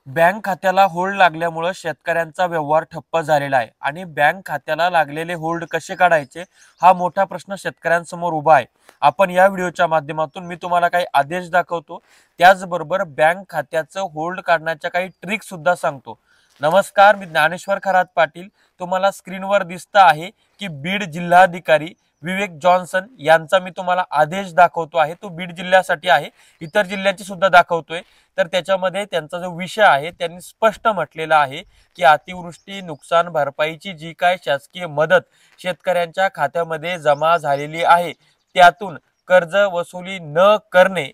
Bank खात्याला hold लागल्यामुळे शेतकऱ्यांचा व्यवहार ठप्प झालेला आहे आणि बँक खात्याला लागलेले होल्ड कसे काढायचे हा मोठा प्रश्न शेतकऱ्यांसमोर उभा आहे। आपण या व्हिडिओच्या माध्यमातून मी तुम्हाला काही आदेश दाखवतो, त्याचबरोबर बँक खात्याचं होल्ड काढण्याच्या काही ट्रिक सुद्धा सांगतो। नमस्कार, मी ज्ञानेश्वर खरात पाटील। तुम्हाला स्क्रीनवर दिसत आहे की बीड जिल्हाधिकारी विवेक जॉन्सन यांचा मी तुम्हाला आदेश दाखवतो आहे। तो बीड जिल्ह्यासाठी आहे, इतर जिल्ह्याची सुद्धा दाखवतोय। तर त्याच्यामध्ये त्यांचा जो विषय आहे त्यांनी स्पष्ट म्हटलेला आहे की अतिवृष्टी नुकसान भरपाईची जी काय शासकीय मदत शेतकऱ्यांच्या खात्यामध्ये जमा झालेली आहे त्यातून कर्ज वसुली न करणे,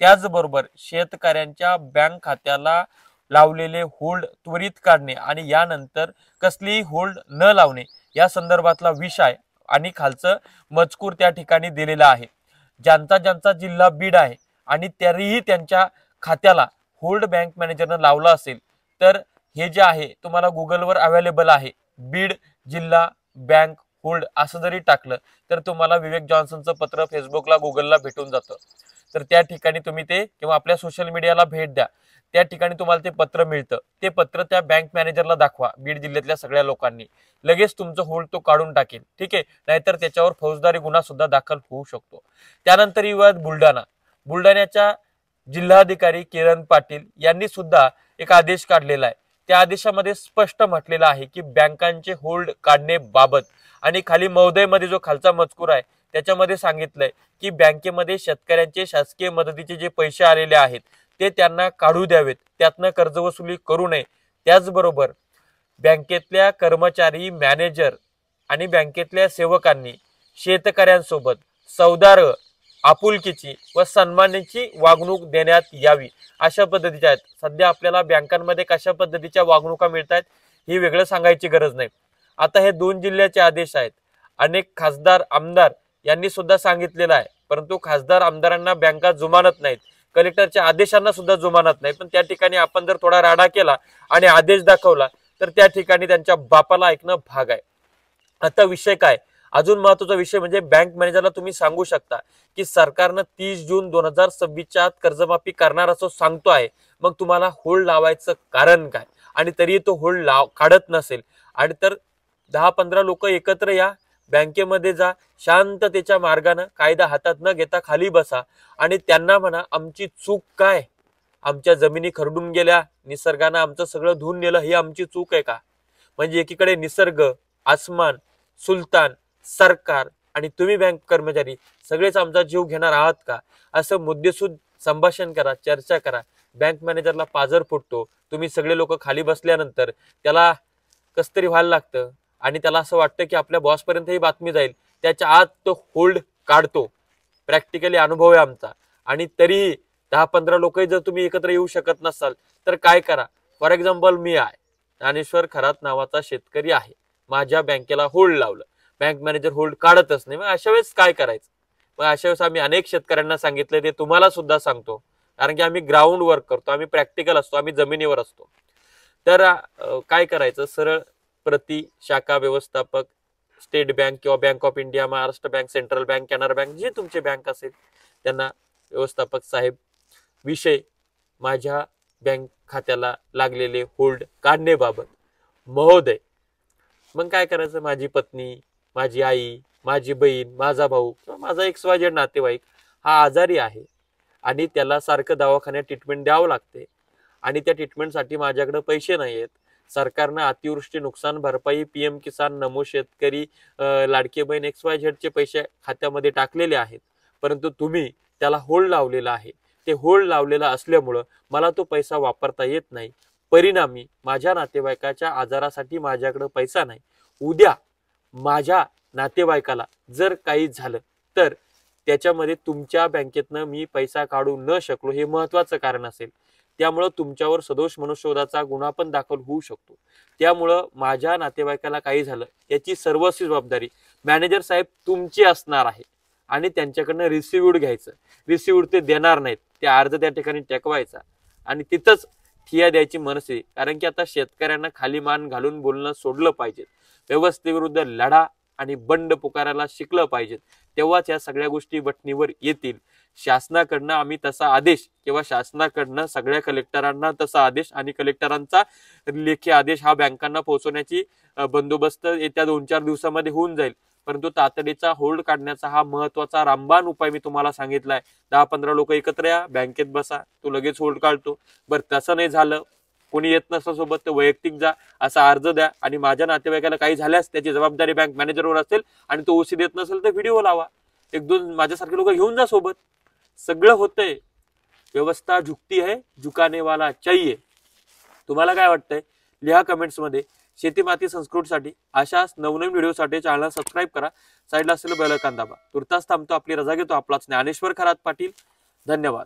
त्याचबरोबर शेतकऱ्यांच्या बँक खात्याला लावलेले होल्ड त्वरित काढणे आणि यानंतर कसलीही होल्ड न लावणे या संदर्भातला विषय आणि खालचं मजकूर त्या ठिकाणी दिलेला आहे। ज्यांचा ज्यांचा जिल्हा बीड आहे आणि तरीही त्यांच्या खात्याला होल्ड बँक मॅनेजरनं लावला असेल तर हे जे आहे तुम्हाला गुगलवर अवेलेबल आहे, बीड जिल्हा बँक होल्ड असं जरी टाकलं तर तुम्हाला विवेक जॉन्सनचं पत्र फेसबुकला गुगलला भेटून जातं। तर त्या ठिकाणी तुम्ही ते किंवा आपल्या सोशल मीडियाला भेट द्या, त्या ठिकाणी तुम्हाला ते पत्र मिळतं। ते पत्र त्या बँक मॅनेजरला दाखवा बीड जिल्ह्यातल्या सगळ्या लोकांनी, लगेच तुमचं होल्ड तो काढून टाकेल, ठीक आहे। नाहीतर त्याच्यावर फौजदारी गुन्हा सुद्धा दाखल होऊ शकतो। त्यानंतर येऊयात बुलढाण्याच्या जिल्हाधिकारी किरण पाटील यांनी सुद्धा एक आदेश काढलेला आहे। त्या आदेशामध्ये स्पष्ट म्हटलेलं आहे की बँकांचे होल्ड काढण्याबाबत आणि खाली महोदयमध्ये जो खालचा मजकूर आहे त्याच्यामध्ये सांगितलंय की बँकेमध्ये शेतकऱ्यांचे शासकीय मदतीचे जे पैसे आलेले आहेत ते त्यांना काढू द्यावेत, त्यातनं कर्जवसुली करू नये। त्याचबरोबर बँकेतल्या कर्मचारी, मॅनेजर आणि बँकेतल्या सेवकांनी शेतकऱ्यांसोबत सौदार्य, आपुलकीची व सन्मानाची वागणूक देण्यात यावी अशा पद्धतीच्या आहेत। सध्या आपल्याला बँकांमध्ये कशा पद्धतीच्या वागणुका मिळतात ही वेगळं सांगायची गरज नाही। आता हे 2 जिल्ह्याचे आदेश आहेत। अनेक खासदार, आमदार यांनी सुद्धा सांगितलेलं आहे, परंतु खासदार आमदारांना बँका जुमानत नाहीत, कलेक्टरच्या आदेशांना सुद्धा जुमानत नाही। पण त्या ठिकाणी आपण जर थोडा राडा केला आणि आदेश दाखवला तर त्या ठिकाणी त्यांच्या बापाला ऐकणं भाग आहे। आता विषय काय, अजून महत्त्वाचा विषय म्हणजे बँक मॅनेजरला तुम्ही सांगू शकता की सरकारनं 30 जून 2026च्या आत कर्जमाफी करणार असं सांगतो आहे, मग तुम्हाला होल्ड लावायचं कारण काय? आणि तरी तो होल्ड काढत नसेल आणि तर 10-15 लोक एकत्र या, बँकेमध्ये जा, शांततेच्या मार्गाने कायदा हातात न घेता खाली बसा आणि त्यांना म्हणा आमची चूक काय, आमच्या जमिनी खरडून गेल्या, निसर्गानं आमचं सगळं धुवून नेलं, ही आमची चूक आहे का? म्हणजे एकीकडे निसर्ग, आसमान, सुलतान, सरकार आणि तुम्ही बँक कर्मचारी सगळेच आमचा जीव घेणार आहात का? असं मुद्देसूद संभाषण करा, चर्चा करा। बँक मॅनेजरला पाजर फुटतो, तुम्ही सगळे लोक खाली बसल्यानंतर त्याला कसतरी व्हायला लागतं आणि त्याला असं वाटतं की आपल्या बॉस पर्यंत ही बातमी जाईल, त्याच्या आत तो होल्ड काढतो। प्रॅक्टिकली अनुभव आहे आमचा। आणि तरीही 10-15 लोकही जर तुम्ही एकत्र येऊ शकत नसाल तर काय करा, फॉर एक्झाम्पल मी आहे, ज्ञानेश्वर खरात नावाचा शेतकरी आहे, माझ्या बँकेला होल्ड लावलं, बँक मॅनेजर होल्ड काढतच नाही, मग अशा वेळेस काय करायचं? मग अशा वेळेस आम्ही अनेक शेतकऱ्यांना सांगितले, ते तुम्हाला सुद्धा सांगतो, कारण की आम्ही ग्राउंड वर्क करतो, आम्ही प्रॅक्टिकल असतो, आम्ही जमिनीवर असतो। तर काय करायचं, सरळ प्रति शाखा व्यवस्थापक, स्टेट बँक किंवा bank of India, Maharashtra bank, central bank, Canara bank, जे तुमचे बँक असेल त्यांना, व्यवस्थापक साहेब, विषय माझ्या बँक खात्याला लागलेले होल्ड काढण्याबाबत महोदय। मग काय करायचं, माझी पत्नी, माझी आई, माझी बहीण, माझा भाऊ किंवा माझा XYZ नातेवाईक हा आजारी आहे आणि त्याला सारखं दवाखान्यात ट्रीटमेंट द्यावं लागते आणि त्या ट्रीटमेंटसाठी माझ्याकडे पैसे नाही आहेत। सरकारनं अतिवृष्टी नुकसान भरपाई, PM किसान, नमो शेतकरी, लाडकी बहीण, XYZ चे पैसे खात्यामध्ये टाकलेले आहेत, परंतु तुम्ही त्याला होल्ड लावलेला आहे। ते होल्ड लावलेला असल्यामुळं मला तो पैसा वापरता येत नाही, परिणामी माझ्या नातेवाईकाच्या आजारासाठी माझ्याकडे पैसा नाही। उद्या माझ्या नातेवाईकाला जर काही झालं तर त्याच्यामध्ये तुमच्या बँकेतनं मी पैसा काढू न शकलो हे महत्त्वाचं कारण असेल, त्यामुळे तुमच्यावर सदोष मनुष्यवधाचा गुन्हा पण दाखल होऊ शकतो। त्यामुळे माझ्या नातेवाईकाला काही झालं याची सर्वस्वी जबाबदारी मॅनेजर साहेब तुमची असणार आहे आणि त्यांच्याकडनं रिसिव्ड घ्यायचं। रिसिव्ड ते देणार नाहीत, ते अर्ज त्या ठिकाणी टेकवायचा आणि तिथंच ठिया द्यायची मनसे, कारण की आता शेतकऱ्यांना खाली मान घालून बोलणं सोडलं पाहिजे, व्यवस्थेविरुद्ध लढा आणि बंड पुकारायला शिकलं पाहिजे, तेव्हाच या सगळ्या गोष्टी बटणीवर येतील। शासनाकडनं आम्ही तसा आदेश किंवा शासनाकडनं सगळ्या कलेक्टरांना तसा आदेश आणि कलेक्टरांचा लेखी आदेश हा बँकांना पोहोचवण्याची बंदोबस्त येत्या 2-4 दिवसामध्ये होऊन जाईल. परंतु तातडीचा होल्ड काढण्याचा हा महत्वाचा रामबाण उपाय मी तुम्हाला सांगितलाय. 10-15 लोक एकत्र या, बँकेत बसा, तो लगेच होल्ड काढतो. बरं तसं नाही झालं, कोणी येत नसतं सोबत, तर वैयक्तिक जा, असा अर्ज द्या आणि माझ्या नातेवाईकाला काही झाल्यास त्याची जबाबदारी बँक मॅनेजरवर असेल आणि तो ओसी देत नसेल तर व्हिडिओ लावा, 1-2 माझ्यासारखे लोक घेऊन जा सोबत. सगळं होतंय. व्यवस्था झुकती है, झुकाने वाला चाहिए. तुम्हाला काय वाटतंय लिहा कमेंट्स मध्ये. शेती माती संस्कृतीसाठी अशाच नवनवीन व्हिडिओसाठी चॅनलला सबस्क्राईब करा. साईडला असलेलं बेल आयकॉन दाबा. तुर्तास थांबतो, आपली रजा घेतो. आपलाच ज्ञानेश्वर खरात पाटील. धन्यवाद.